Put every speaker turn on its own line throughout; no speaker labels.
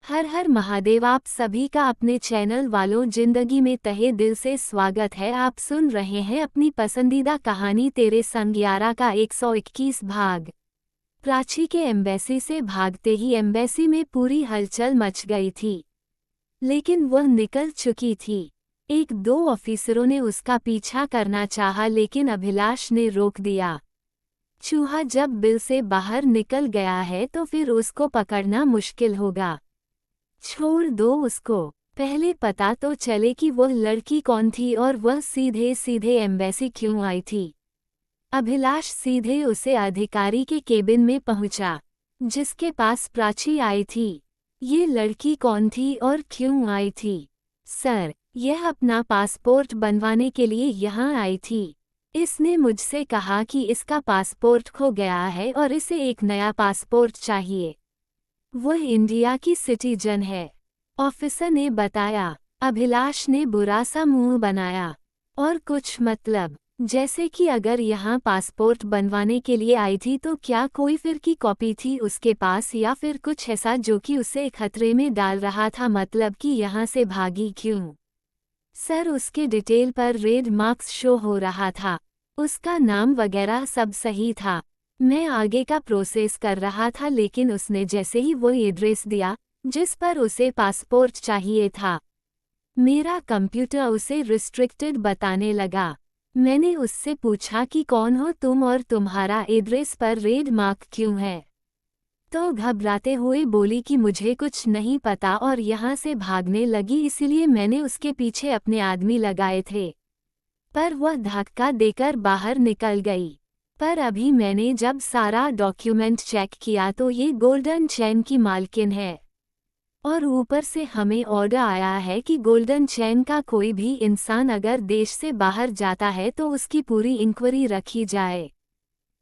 हर हर महादेव। आप सभी का अपने चैनल वालों जिंदगी में तहे दिल से स्वागत है। आप सुन रहे हैं अपनी पसंदीदा कहानी तेरे संग यारा का 121 भाग। प्राची के एम्बेसी से भागते ही एम्बेसी में पूरी हलचल मच गई थी, लेकिन वह निकल चुकी थी। एक दो ऑफिसरों ने उसका पीछा करना चाहा, लेकिन अभिलाष ने रोक दिया। चूहा जब बिल से बाहर निकल गया है तो फिर उसको पकड़ना मुश्किल होगा। छोड़ दो उसको, पहले पता तो चले कि वह लड़की कौन थी और वह सीधे सीधे एम्बेसी क्यों आई थी। अभिलाष सीधे उसे अधिकारी के केबिन में पहुंचा, जिसके पास प्राची आई थी। ये लड़की कौन थी और क्यों आई थी? सर, यह अपना पासपोर्ट बनवाने के लिए यहाँ आई थी। इसने मुझसे कहा कि इसका पासपोर्ट खो गया है और इसे एक नया पासपोर्ट चाहिए। वह इंडिया की सिटीजन है, ऑफिसर ने बताया। अभिलाष ने बुरा सा मुंह बनाया। और कुछ मतलब? जैसे कि अगर यहाँ पासपोर्ट बनवाने के लिए आई थी तो क्या कोई फिर की कॉपी थी उसके पास, या फिर कुछ ऐसा जो कि उसे खतरे में डाल रहा था? मतलब कि यहाँ से भागी क्यों? सर, उसके डिटेल पर रेड मार्क्स शो हो रहा था, उसका नाम वगैरह सब सही था। मैं आगे का प्रोसेस कर रहा था, लेकिन उसने जैसे ही वो एड्रेस दिया जिस पर उसे पासपोर्ट चाहिए था, मेरा कंप्यूटर उसे रिस्ट्रिक्टेड बताने लगा। मैंने उससे पूछा कि कौन हो तुम और तुम्हारा एड्रेस पर रेड मार्क क्यों है? तो घबराते हुए बोली कि मुझे कुछ नहीं पता और यहाँ से भागने लगी, इसीलिए मैंने उसके पीछे अपने आदमी लगाए थे, पर वह धक्का देकर बाहर निकल गई। पर अभी मैंने जब सारा डॉक्यूमेंट चेक किया तो ये गोल्डन चेन की मालकिन है, और ऊपर से हमें ऑर्डर आया है कि गोल्डन चेन का कोई भी इंसान अगर देश से बाहर जाता है तो उसकी पूरी इंक्वायरी रखी जाए।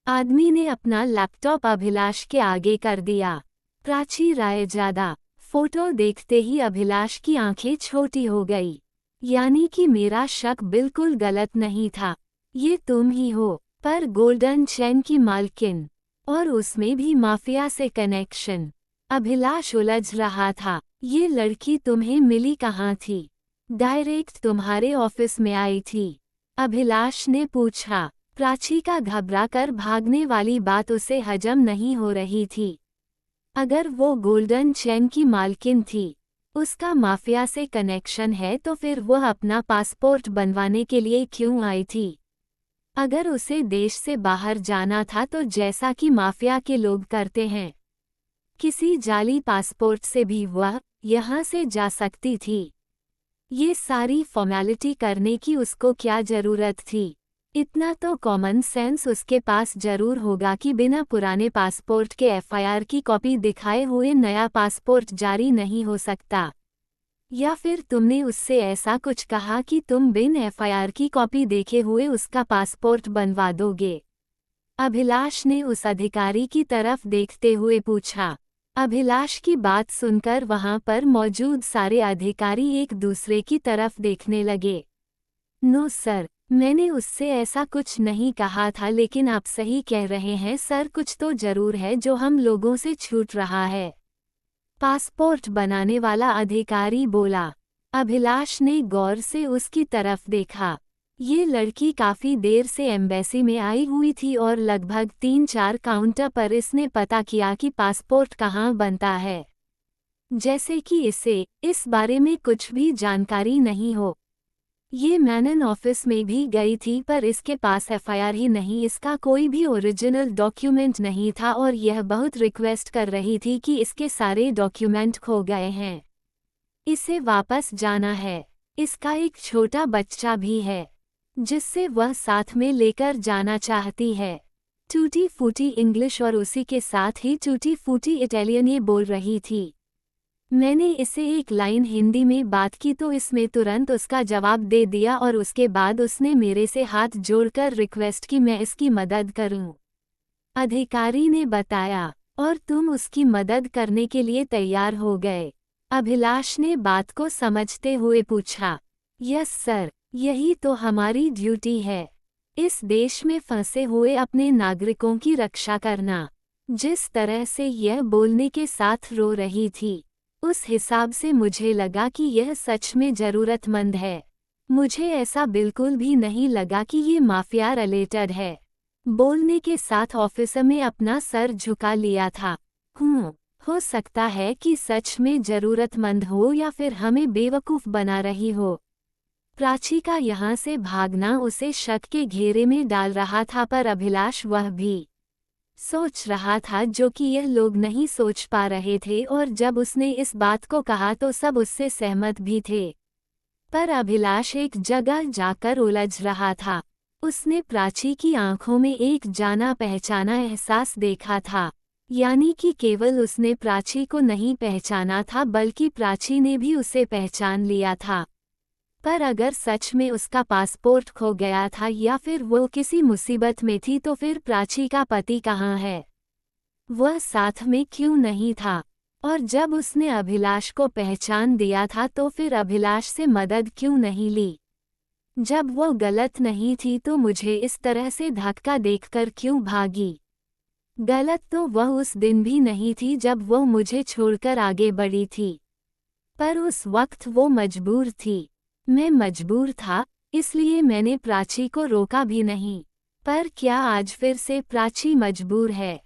आदमी ने अपना लैपटॉप अभिलाष के आगे कर दिया। प्राची रायजादा। फोटो देखते ही अभिलाष की आंखें छोटी हो गई। यानी कि मेरा शक बिल्कुल गलत नहीं था, ये तुम ही हो। पर गोल्डन चेन की मालकिन, और उसमें भी माफिया से कनेक्शन। अभिलाष उलझ रहा था। ये लड़की तुम्हें मिली कहाँ थी? डायरेक्ट तुम्हारे ऑफिस में आई थी? अभिलाष ने पूछा। प्राची का घबराकर भागने वाली बात उसे हजम नहीं हो रही थी। अगर वो गोल्डन चेन की मालकिन थी, उसका माफिया से कनेक्शन है, तो फिर वह अपना पासपोर्ट बनवाने के लिए क्यों आई थी? अगर उसे देश से बाहर जाना था तो जैसा कि माफिया के लोग करते हैं, किसी जाली पासपोर्ट से भी वह यहाँ से जा सकती थी। ये सारी फॉर्मेलिटी करने की उसको क्या जरूरत थी? इतना तो कॉमन सेंस उसके पास जरूर होगा कि बिना पुराने पासपोर्ट के एफआईआर की कॉपी दिखाए हुए नया पासपोर्ट जारी नहीं हो सकता। या फिर तुमने उससे ऐसा कुछ कहा कि तुम बिन एफआईआर की कॉपी देखे हुए उसका पासपोर्ट बनवा दोगे? अभिलाष ने उस अधिकारी की तरफ देखते हुए पूछा। अभिलाष की बात सुनकर वहां पर मौजूद सारे अधिकारी एक दूसरे की तरफ देखने लगे। नो सर, मैंने उससे ऐसा कुछ नहीं कहा था, लेकिन आप सही कह रहे हैं सर, कुछ तो जरूर है जो हम लोगों से छूट रहा है। पासपोर्ट बनाने वाला अधिकारी बोला। अभिलाष ने गौर से उसकी तरफ देखा। ये लड़की काफी देर से एम्बेसी में आई हुई थी और लगभग 3-4 काउंटर पर इसने पता किया कि पासपोर्ट कहाँ बनता है, जैसे कि इसे इस बारे में कुछ भी जानकारी नहीं हो। ये मैनन ऑफिस में भी गई थी, पर इसके पास एफआईआर ही नहीं, इसका कोई भी ओरिजिनल डॉक्यूमेंट नहीं था, और यह बहुत रिक्वेस्ट कर रही थी कि इसके सारे डॉक्यूमेंट खो गए हैं, इसे वापस जाना है। इसका एक छोटा बच्चा भी है जिससे वह साथ में लेकर जाना चाहती है। टूटी फूटी इंग्लिश और उसी के साथ ही टूटी फूटी इटालियन ये बोल रही थी। मैंने इसे एक लाइन हिंदी में बात की तो इसमें तुरंत उसका जवाब दे दिया, और उसके बाद उसने मेरे से हाथ जोड़कर रिक्वेस्ट की मैं इसकी मदद करूं। अधिकारी ने बताया। और तुम उसकी मदद करने के लिए तैयार हो गए? अभिलाष ने बात को समझते हुए पूछा। यस सर, यही तो हमारी ड्यूटी है, इस देश में फंसे हुए अपने नागरिकों की रक्षा करना। जिस तरह से यह बोलने के साथ रो रही थी, उस हिसाब से मुझे लगा कि यह सच में ज़रूरतमंद है। मुझे ऐसा बिल्कुल भी नहीं लगा कि ये माफिया रिलेटेड है। बोलने के साथ ऑफिसर ने अपना सर झुका लिया था। हो सकता है कि सच में ज़रूरतमंद हो या फिर हमें बेवकूफ़ बना रही हो। प्राची का यहाँ से भागना उसे शक के घेरे में डाल रहा था, पर अभिलाष वह भी सोच रहा था जो कि यह लोग नहीं सोच पा रहे थे, और जब उसने इस बात को कहा तो सब उससे सहमत भी थे। पर अभिलाष एक जगह जाकर उलझ रहा था। उसने प्राची की आंखों में एक जाना पहचाना एहसास देखा था, यानी कि केवल उसने प्राची को नहीं पहचाना था बल्कि प्राची ने भी उसे पहचान लिया था। पर अगर सच में उसका पासपोर्ट खो गया था या फिर वो किसी मुसीबत में थी तो फिर प्राची का पति कहाँ है? वह साथ में क्यों नहीं था? और जब उसने अभिलाष को पहचान दिया था तो फिर अभिलाष से मदद क्यों नहीं ली? जब वो गलत नहीं थी तो मुझे इस तरह से धक्का देखकर क्यों भागी? गलत तो वह उस दिन भी नहीं थी जब वो मुझे छोड़कर आगे बढ़ी थी, पर उस वक्त वो मजबूर थी। मैं मजबूर था, इसलिए मैंने प्राची को रोका भी नहीं। पर क्या आज फिर से प्राची मजबूर है?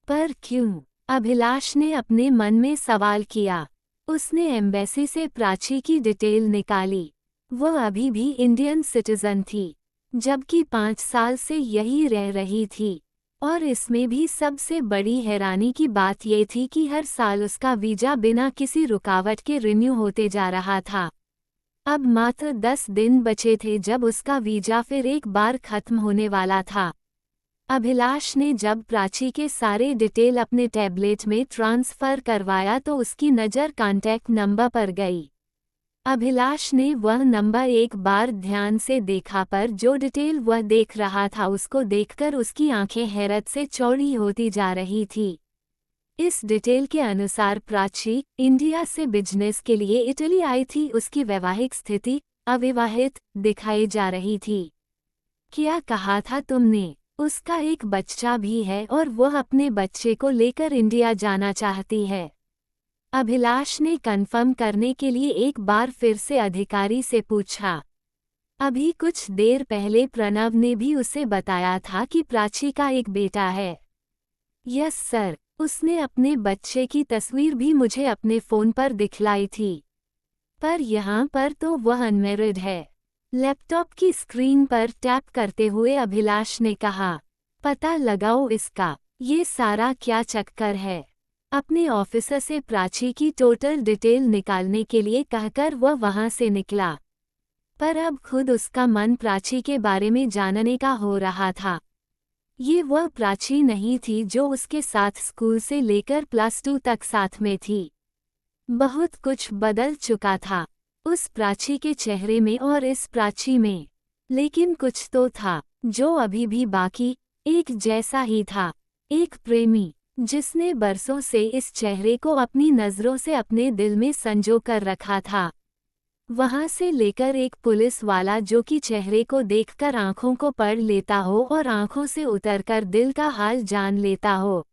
पर क्यों? अभिलाष ने अपने मन में सवाल किया। उसने एम्बेसी से प्राची की डिटेल निकाली। वो अभी भी इंडियन सिटीजन थी, जबकि 5 साल से यही रह रही थी। और इसमें भी सबसे बड़ी हैरानी की बात ये थी कि हर साल उसका वीजा बिना किसी रुकावट के रिन्यू होते जा रहा था। अब मात्र 10 दिन बचे थे जब उसका वीजा फिर एक बार खत्म होने वाला था। अभिलाष ने जब प्राची के सारे डिटेल अपने टैबलेट में ट्रांसफ़र करवाया तो उसकी नज़र कॉन्टैक्ट नंबर पर गई। अभिलाष ने वह नंबर एक बार ध्यान से देखा, पर जो डिटेल वह देख रहा था उसको देखकर उसकी आंखें हैरत से चौड़ी होती जा रही थी। इस डिटेल के अनुसार प्राची इंडिया से बिजनेस के लिए इटली आई थी। उसकी वैवाहिक स्थिति अविवाहित दिखाई जा रही थी। क्या कहा था तुमने? उसका एक बच्चा भी है और वह अपने बच्चे को लेकर इंडिया जाना चाहती है। अभिलाष ने कंफर्म करने के लिए एक बार फिर से अधिकारी से पूछा। अभी कुछ देर पहले प्रणव ने भी उसे बताया था कि प्राची का एक बेटा है। यस सर, उसने अपने बच्चे की तस्वीर भी मुझे अपने फ़ोन पर दिखलाई थी। पर यहाँ पर तो वह अनमैरिड है। लैपटॉप की स्क्रीन पर टैप करते हुए अभिलाष ने कहा, पता लगाओ इसका, ये सारा क्या चक्कर है। अपने ऑफिसर से प्राची की टोटल डिटेल निकालने के लिए कहकर वह वहाँ से निकला। पर अब खुद उसका मन प्राची के बारे में जानने का हो रहा था। ये वह प्राची नहीं थी जो उसके साथ स्कूल से लेकर +2 तक साथ में थी। बहुत कुछ बदल चुका था उस प्राची के चेहरे में और इस प्राची में, लेकिन कुछ तो था जो अभी भी बाकी एक जैसा ही था। एक प्रेमी जिसने बरसों से इस चेहरे को अपनी नज़रों से अपने दिल में संजो कर रखा था। वहाँ से लेकर एक पुलिस वाला जो कि चेहरे को देखकर आंखों को पढ़ लेता हो और आंखों से उतरकर दिल का हाल जान लेता हो।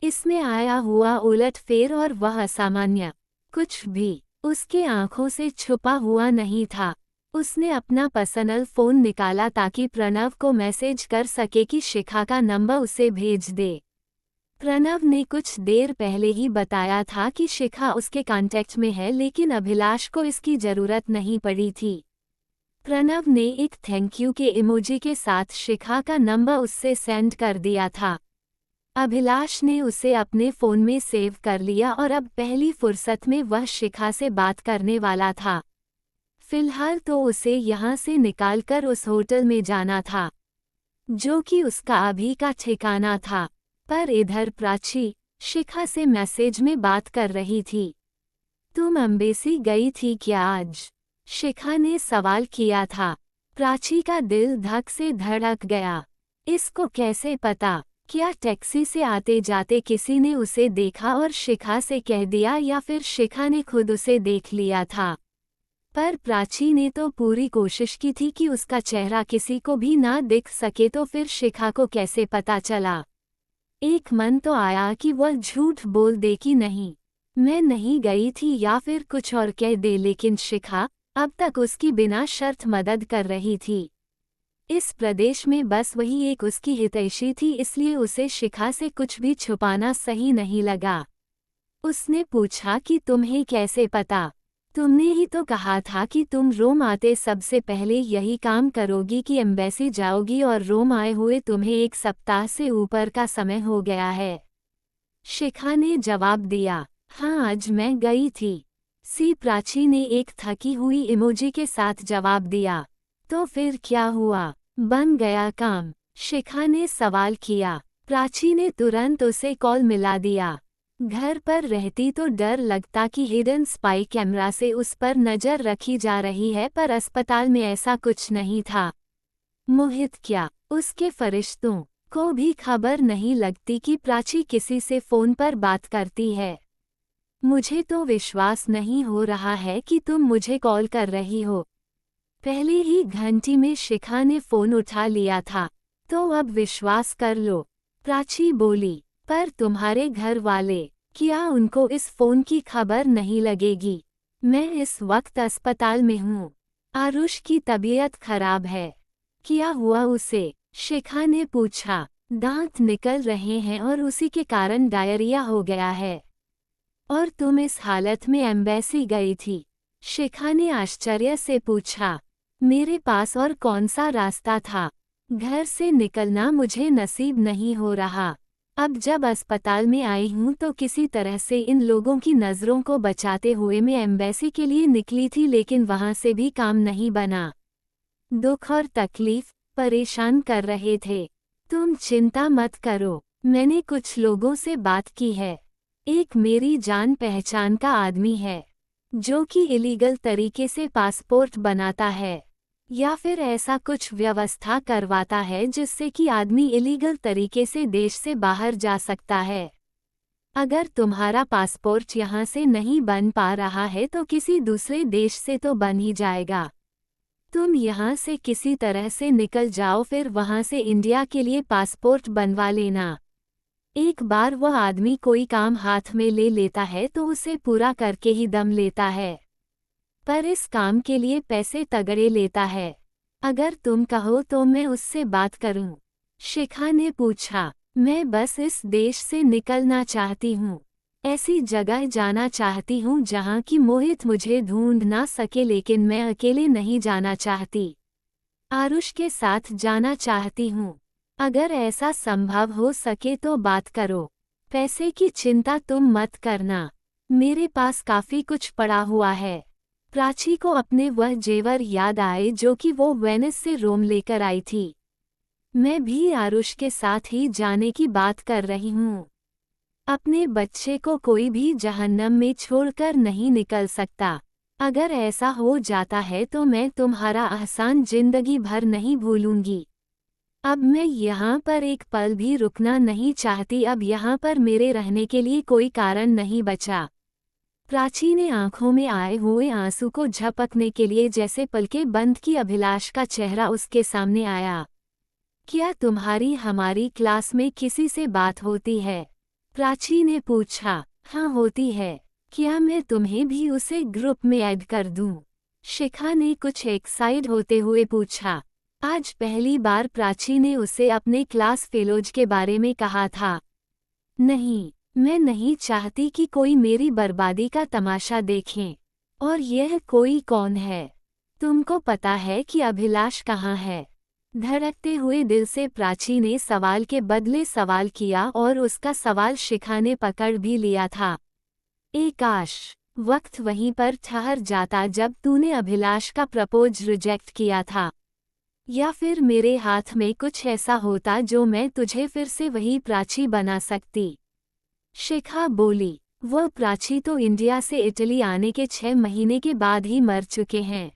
इसमें आया हुआ उलटफेर और वह असामान्य कुछ भी उसके आंखों से छुपा हुआ नहीं था। उसने अपना पर्सनल फ़ोन निकाला ताकि प्रणव को मैसेज कर सके कि शिखा का नंबर उसे भेज दे। प्रणव ने कुछ देर पहले ही बताया था कि शिखा उसके कांटेक्ट में है, लेकिन अभिलाष को इसकी ज़रूरत नहीं पड़ी थी। प्रणव ने एक थैंक यू के इमोजी के साथ शिखा का नंबर उससे सेंड कर दिया था। अभिलाष ने उसे अपने फ़ोन में सेव कर लिया और अब पहली फुर्सत में वह शिखा से बात करने वाला था। फिलहाल तो उसे यहाँ से निकालकर उस होटल में जाना था जो कि उसका अभी का ठिकाना था। पर इधर प्राची शिखा से मैसेज में बात कर रही थी। तुम एम्बेसी गई थी क्या आज? शिखा ने सवाल किया था। प्राची का दिल धक से धड़क गया। इसको कैसे पता? क्या टैक्सी से आते जाते किसी ने उसे देखा और शिखा से कह दिया, या फिर शिखा ने खुद उसे देख लिया था? पर प्राची ने तो पूरी कोशिश की थी कि उसका चेहरा किसी को भी ना दिख सके, तो फिर शिखा को कैसे पता चला? एक मन तो आया कि वह झूठ बोल दे कि नहीं, मैं नहीं गई थी या फिर कुछ और कह दे, लेकिन शिखा अब तक उसकी बिना शर्त मदद कर रही थी। इस प्रदेश में बस वही एक उसकी हितैषी थी, इसलिए उसे शिखा से कुछ भी छुपाना सही नहीं लगा। उसने पूछा कि तुम्हें कैसे पता? तुमने ही तो कहा था कि तुम रोम आते सबसे पहले यही काम करोगी कि एम्बेसी जाओगी, और रोम आए हुए तुम्हें 1 सप्ताह से ऊपर का समय हो गया है। शिखा ने जवाब दिया, हाँ आज मैं गई थी। प्राची ने एक थकी हुई इमोजी के साथ जवाब दिया। तो फिर क्या हुआ? बन गया काम? शिखा ने सवाल किया। प्राची ने तुरंत उसे कॉल मिला दिया। घर पर रहती तो डर लगता कि हिडन स्पाई कैमरा से उस पर नजर रखी जा रही है, पर अस्पताल में ऐसा कुछ नहीं था। मोहित क्या उसके फरिश्तों को भी खबर नहीं लगती कि प्राची किसी से फोन पर बात करती है? मुझे तो विश्वास नहीं हो रहा है कि तुम मुझे कॉल कर रही हो। पहले ही घंटी में शिखा ने फोन उठा लिया था। तो अब विश्वास कर लो, प्राची बोली। पर तुम्हारे घर वाले, क्या उनको इस फोन की खबर नहीं लगेगी? मैं इस वक्त अस्पताल में हूँ। आरुष की तबीयत खराब है। क्या हुआ उसे? शिखा ने पूछा। दांत निकल रहे हैं और उसी के कारण डायरिया हो गया है। और तुम इस हालत में एम्बेसी गई थी? शिखा ने आश्चर्य से पूछा। मेरे पास और कौन सा रास्ता था? घर से निकलना मुझे नसीब नहीं हो रहा। अब जब अस्पताल में आई हूँ तो किसी तरह से इन लोगों की नज़रों को बचाते हुए मैं एम्बेसी के लिए निकली थी, लेकिन वहाँ से भी काम नहीं बना। दुख और तकलीफ परेशान कर रहे थे। तुम चिंता मत करो, मैंने कुछ लोगों से बात की है। एक मेरी जान पहचान का आदमी है जो कि इलीगल तरीके से पासपोर्ट बनाता है, या फिर ऐसा कुछ व्यवस्था करवाता है जिससे कि आदमी इलीगल तरीके से देश से बाहर जा सकता है। अगर तुम्हारा पासपोर्ट यहाँ से नहीं बन पा रहा है तो किसी दूसरे देश से तो बन ही जाएगा। तुम यहाँ से किसी तरह से निकल जाओ, फिर वहाँ से इंडिया के लिए पासपोर्ट बनवा लेना। एक बार वह आदमी कोई काम हाथ में ले लेता है तो उसे पूरा करके ही दम लेता है, पर इस काम के लिए पैसे तगड़े लेता है। अगर तुम कहो तो मैं उससे बात करूं? शिखा ने पूछा। मैं बस इस देश से निकलना चाहती हूँ। ऐसी जगह जाना चाहती हूँ जहाँ की मोहित मुझे ढूंढ ना सके, लेकिन मैं अकेले नहीं जाना चाहती। आरुष के साथ जाना चाहती हूँ। अगर ऐसा संभव हो सके तो बात करो। पैसे की चिंता तुम मत करना, मेरे पास काफी कुछ पड़ा हुआ है। प्राची को अपने वह जेवर याद आए जो कि वो वेनिस से रोम लेकर आई थी। मैं भी आरुष के साथ ही जाने की बात कर रही हूँ। अपने बच्चे को कोई भी जहन्नम में छोड़कर नहीं निकल सकता। अगर ऐसा हो जाता है तो मैं तुम्हारा एहसान जिंदगी भर नहीं भूलूंगी। अब मैं यहाँ पर एक पल भी रुकना नहीं चाहती। अब यहाँ पर मेरे रहने के लिए कोई कारण नहीं बचा। प्राची ने आंखों में आए हुए आंसू को झपकने के लिए जैसे पलकें बंद की अभिलाष का चेहरा उसके सामने आया। क्या तुम्हारी हमारी क्लास में किसी से बात होती है? प्राची ने पूछा। हाँ होती है। क्या मैं तुम्हें भी उसे ग्रुप में ऐड कर दूं? शिखा ने कुछ एक्साइट होते हुए पूछा। आज पहली बार प्राची ने उसे अपने क्लास फेलोज के बारे में कहा था। नहीं, मैं नहीं चाहती कि कोई मेरी बर्बादी का तमाशा देखें। और यह कोई कौन है? तुमको पता है कि अभिलाष कहाँ है? धड़कते हुए दिल से प्राची ने सवाल के बदले सवाल किया, और उसका सवाल शिखा ने पकड़ भी लिया था। काश वक्त वहीं पर ठहर जाता जब तूने अभिलाष का प्रपोज रिजेक्ट किया था, या फिर मेरे हाथ में कुछ ऐसा होता जो मैं तुझे फिर से वही प्राची बना सकती। शिखा बोली। वह प्राची तो इंडिया से इटली आने के 6 महीने के बाद ही मर चुके हैं।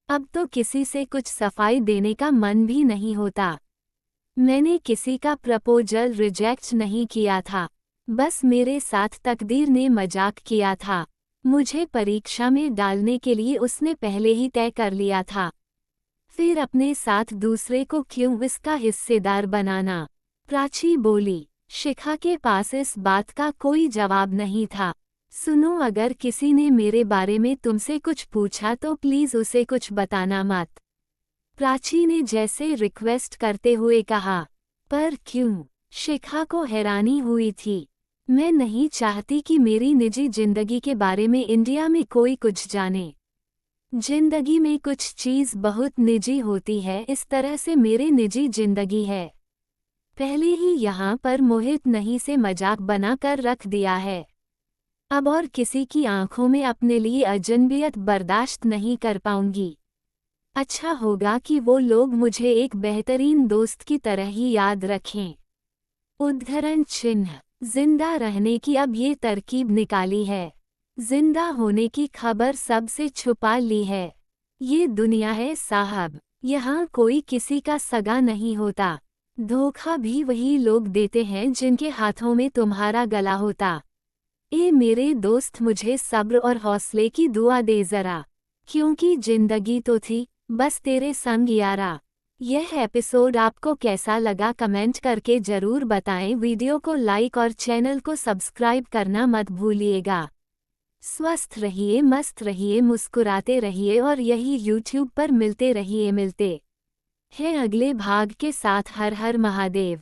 अब तो किसी से कुछ सफाई देने का मन भी नहीं होता। मैंने किसी का प्रपोजल रिजेक्ट नहीं किया था, बस मेरे साथ तकदीर ने मजाक किया था। मुझे परीक्षा में डालने के लिए उसने पहले ही तय कर लिया था, फिर अपने साथ दूसरे को क्यों इसका हिस्सेदार बनाना? प्राची बोली। शिखा के पास इस बात का कोई जवाब नहीं था। सुनो, अगर किसी ने मेरे बारे में तुमसे कुछ पूछा तो प्लीज उसे कुछ बताना मत। प्राची ने जैसे रिक्वेस्ट करते हुए कहा। पर क्यों? शिखा को हैरानी हुई थी। मैं नहीं चाहती कि मेरी निजी जिंदगी के बारे में इंडिया में कोई कुछ जाने। जिंदगी में कुछ चीज बहुत निजी होती है, इस तरह से मेरी निजी जिंदगी है। पहले ही यहाँ पर मोहित नहीं से मजाक बना कर रख दिया है। अब और किसी की आंखों में अपने लिए अजनबियत बर्दाश्त नहीं कर पाऊंगी। अच्छा होगा कि वो लोग मुझे एक बेहतरीन दोस्त की तरह ही याद रखें। उद्धरण चिन्ह। जिंदा रहने की अब ये तरकीब निकाली है। जिंदा होने की खबर सबसे छुपा ली है। ये दुनिया है साहब, यहाँ कोई किसी का सगा नहीं होता। धोखा भी वही लोग देते हैं जिनके हाथों में तुम्हारा गला होता। ए मेरे दोस्त, मुझे सब्र और हौसले की दुआ दे जरा, क्योंकि जिंदगी तो थी बस तेरे संग यारा। यह एपिसोड आपको कैसा लगा कमेंट करके ज़रूर बताएं। वीडियो को लाइक और चैनल को सब्सक्राइब करना मत भूलिएगा। स्वस्थ रहिए, मस्त रहिए, मुस्कुराते रहिए और यही यूट्यूब पर मिलते रहिए। मिलते हैं अगले भाग के साथ। हर हर महादेव।